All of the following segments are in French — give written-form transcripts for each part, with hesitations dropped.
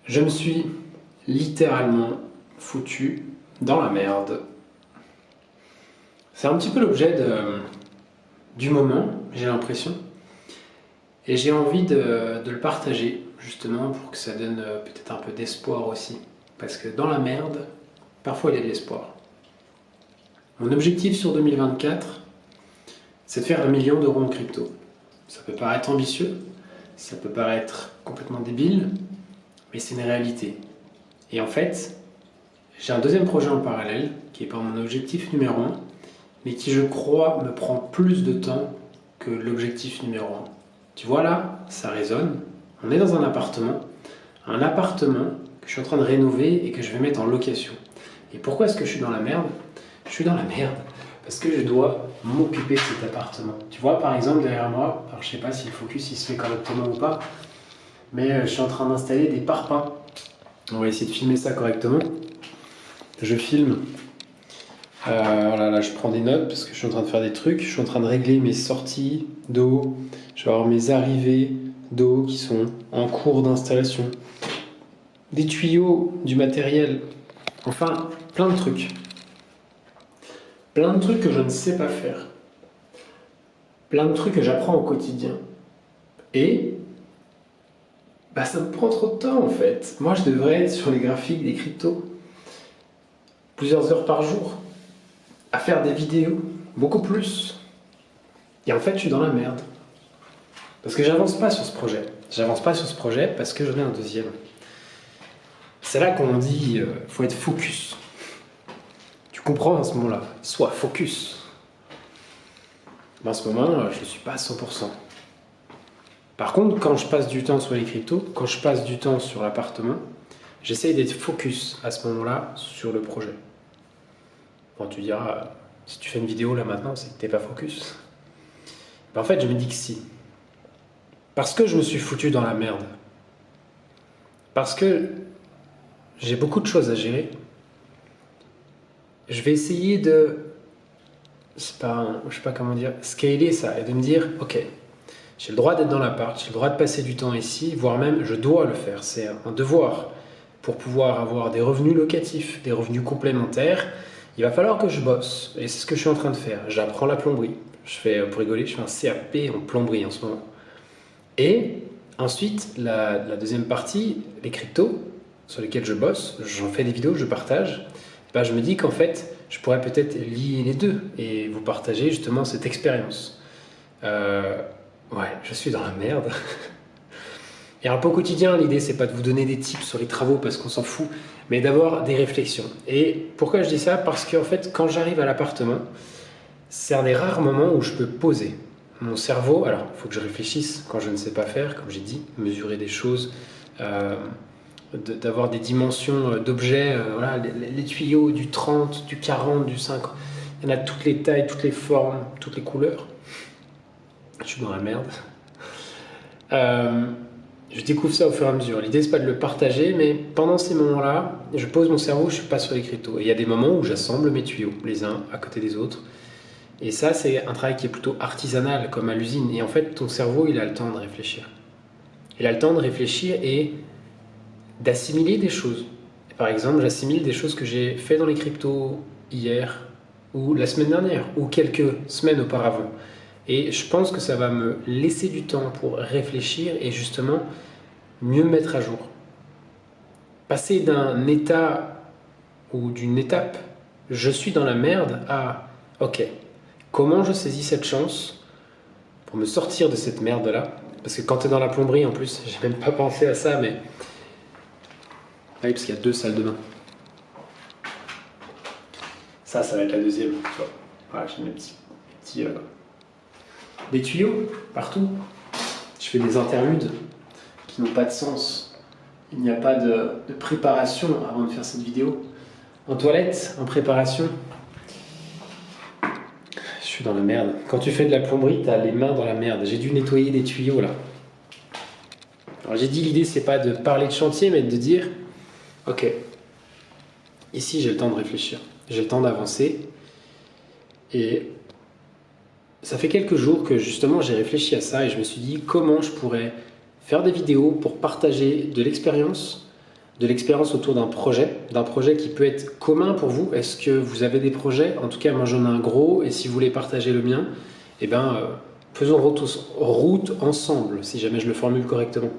Je me suis littéralement foutu dans la merde. C'est un petit peu l'objet du moment, j'ai l'impression. Et j'ai envie de le partager, justement, pour que ça donne peut-être un peu d'espoir aussi. Parce que dans la merde, parfois il y a de l'espoir. Mon objectif sur 2024, c'est de faire 1 million d'euros en crypto. Ça peut paraître ambitieux, ça peut paraître complètement débile, mais c'est une réalité. Et en fait, j'ai un deuxième projet en parallèle, qui n'est pas mon objectif numéro 1, mais qui, je crois, me prend plus de temps que l'objectif numéro 1. Tu vois là, ça résonne. On est dans un appartement que je suis en train de rénover et que je vais mettre en location. Et pourquoi est-ce que je suis dans la merde? Je suis dans la merde parce que je dois m'occuper de cet appartement. Tu vois, par exemple, derrière moi, alors je sais pas si le focus il se fait correctement ou pas, mais je suis en train d'installer des parpaings. On va essayer de filmer ça correctement. Je filme. Voilà, là, je prends des notes parce que je suis en train de faire des trucs. Je suis en train de régler mes sorties d'eau. Je vais avoir mes arrivées d'eau qui sont en cours d'installation. Des tuyaux, du matériel. Enfin, plein de trucs. Plein de trucs que je ne sais pas faire. Plein de trucs que j'apprends au quotidien. Et ça me prend trop de temps en fait. Moi, je devrais être sur les graphiques des cryptos plusieurs heures par jour, à faire des vidéos, beaucoup plus. Et en fait, je suis dans la merde. Parce que j'avance pas sur ce projet. J'avance pas sur ce projet parce que j'en ai un deuxième. C'est là qu'on dit faut être focus. Tu comprends à ce moment-là? Sois focus. Mais en ce moment, je ne suis pas à 100%. Par contre, quand je passe du temps sur les cryptos, quand je passe du temps sur l'appartement, j'essaye d'être focus à ce moment-là sur le projet. Bon, tu diras, si tu fais une vidéo là maintenant, c'est que t'es pas focus. En fait, je me dis que si. Parce que je me suis foutu dans la merde. Parce que j'ai beaucoup de choses à gérer. Je vais essayer de, je sais pas comment dire, scaler ça et de me dire, ok, j'ai le droit d'être dans l'appart, j'ai le droit de passer du temps ici, voire même je dois le faire, c'est un devoir. Pour pouvoir avoir des revenus locatifs, des revenus complémentaires, il va falloir que je bosse. Et c'est ce que je suis en train de faire. J'apprends la plomberie. Pour rigoler, je fais un CAP en plomberie en ce moment. Et ensuite, la deuxième partie, les cryptos, sur lesquels je bosse, j'en fais des vidéos, je partage. Je me dis qu'en fait, je pourrais peut-être lier les deux et vous partager justement cette expérience. Ouais, je suis dans la merde. Et un peu au quotidien, l'idée, c'est pas de vous donner des tips sur les travaux parce qu'on s'en fout, mais d'avoir des réflexions. Et pourquoi je dis ça? Parce qu'en fait, quand j'arrive à l'appartement, c'est un des rares moments où je peux poser mon cerveau. Alors, il faut que je réfléchisse quand je ne sais pas faire, comme j'ai dit, mesurer des choses, d'avoir des dimensions d'objets, voilà, les tuyaux du 30, du 40, du 50. Il y en a toutes les tailles, toutes les formes, toutes les couleurs. Je suis dans la merde. Je découvre ça au fur et à mesure. L'idée, c'est pas de le partager, mais pendant ces moments-là, je pose mon cerveau, je suis pas sur les cryptos. Et il y a des moments où j'assemble mes tuyaux, les uns à côté des autres. Et ça, c'est un travail qui est plutôt artisanal, comme à l'usine. Et en fait, ton cerveau, il a le temps de réfléchir. Il a le temps de réfléchir et d'assimiler des choses. Par exemple, j'assimile des choses que j'ai fait dans les cryptos hier, ou la semaine dernière, ou quelques semaines auparavant. Et je pense que ça va me laisser du temps pour réfléchir et justement mieux me mettre à jour. Passer d'un état ou d'une étape, je suis dans la merde, à ok, comment je saisis cette chance pour me sortir de cette merde-là? Parce que quand tu es dans la plomberie, en plus, j'ai même pas pensé à ça, mais... Ah oui, parce qu'il y a 2 salles de bain. Ça va être la deuxième. Voilà, j'ai mes petits des tuyaux partout. Je fais des interludes qui n'ont pas de sens. Il n'y a pas de préparation avant de faire cette vidéo. En toilette, en préparation. Je suis dans la merde. Quand tu fais de la plomberie, tu as les mains dans la merde. J'ai dû nettoyer des tuyaux là. Alors j'ai dit l'idée c'est pas de parler de chantier mais de dire ok, ici j'ai le temps de réfléchir. J'ai le temps d'avancer. Et ça fait quelques jours que justement j'ai réfléchi à ça et je me suis dit comment je pourrais faire des vidéos pour partager de l'expérience, de l'expérience autour d'un projet qui peut être commun pour vous. Est-ce que vous avez des projets? En tout cas, moi j'en ai un gros, et si vous voulez partager le mien, eh ben, faisons route ensemble, si jamais je le formule correctement.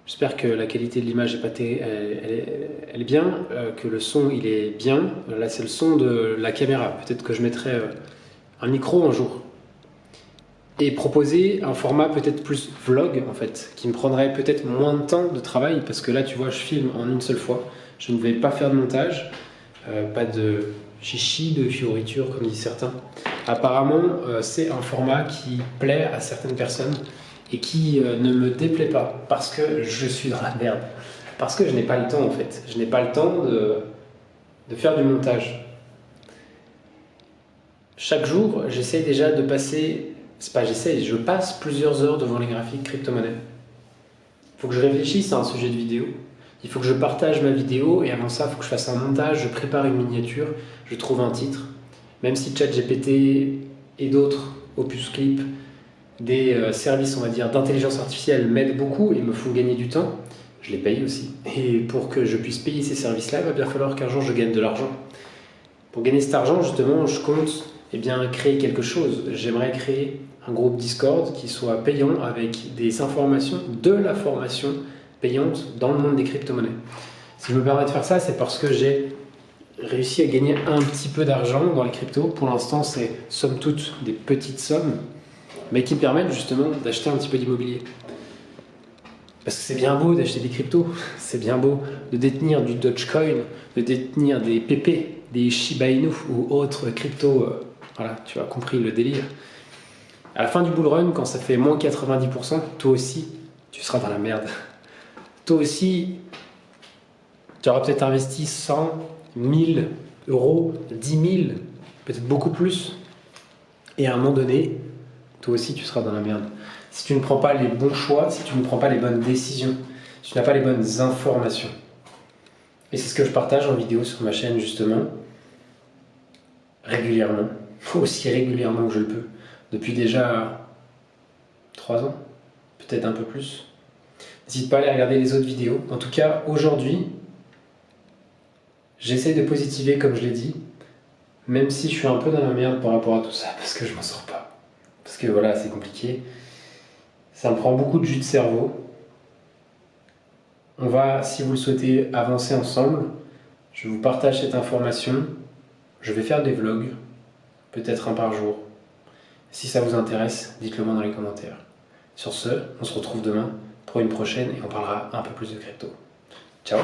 J'espère que la qualité de l'image elle est bien, que le son il est bien. Là c'est le son de la caméra. Peut-être que je mettrai un micro un jour. Et proposer un format peut-être plus vlog en fait, qui me prendrait peut-être moins de temps de travail, parce que là tu vois je filme en une seule fois. Je ne vais pas faire de montage, pas de chichi, de fioritures comme disent certains. Apparemment c'est un format qui plaît à certaines personnes et qui ne me déplaît pas parce que je suis dans la merde, parce que je n'ai pas le temps en fait, je n'ai pas le temps de faire du montage. Chaque jour, j'essaie déjà de passer, c'est pas j'essaie, je passe plusieurs heures devant les graphiques crypto-monnaies. Il faut que je réfléchisse à un sujet de vidéo, il faut que je partage ma vidéo et avant ça, il faut que je fasse un montage, je prépare une miniature, je trouve un titre. Même si ChatGPT et d'autres, Opus Clip, des services, on va dire, d'intelligence artificielle m'aident beaucoup et me font gagner du temps, je les paye aussi. Et pour que je puisse payer ces services-là, il va bien falloir qu'un jour je gagne de l'argent. Pour gagner cet argent, justement, je compte créer quelque chose. J'aimerais créer un groupe Discord qui soit payant avec des informations, de la formation payante dans le monde des crypto-monnaies. Si je me permets de faire ça, c'est parce que j'ai réussi à gagner un petit peu d'argent dans les cryptos. Pour l'instant, c'est somme toute des petites sommes, mais qui me permettent justement d'acheter un petit peu d'immobilier. Parce que c'est bien beau d'acheter des cryptos, c'est bien beau de détenir du Dogecoin, de détenir des PP, des Shiba Inu ou autres cryptos. Voilà, tu as compris le délire. À la fin du bull run, quand ça fait moins 90%, toi aussi, tu seras dans la merde. Toi aussi, tu auras peut-être investi 100, 1000 euros, 10 000, peut-être beaucoup plus. Et à un moment donné, toi aussi, tu seras dans la merde. Si tu ne prends pas les bons choix, si tu ne prends pas les bonnes décisions, si tu n'as pas les bonnes informations. Et c'est ce que je partage en vidéo sur ma chaîne, justement, régulièrement, aussi régulièrement que je le peux, depuis déjà 3 ans, peut-être un peu plus. N'hésite pas à aller regarder les autres vidéos. En tout cas, aujourd'hui, j'essaie de positiver, comme je l'ai dit, même si je suis un peu dans la merde par rapport à tout ça, parce que je m'en sors pas. Parce que voilà, c'est compliqué. Ça me prend beaucoup de jus de cerveau. On va, si vous le souhaitez, avancer ensemble. Je vous partage cette information. Je vais faire des vlogs, peut-être un par jour. Si ça vous intéresse, dites-le moi dans les commentaires. Sur ce, on se retrouve demain pour une prochaine et on parlera un peu plus de crypto. Ciao!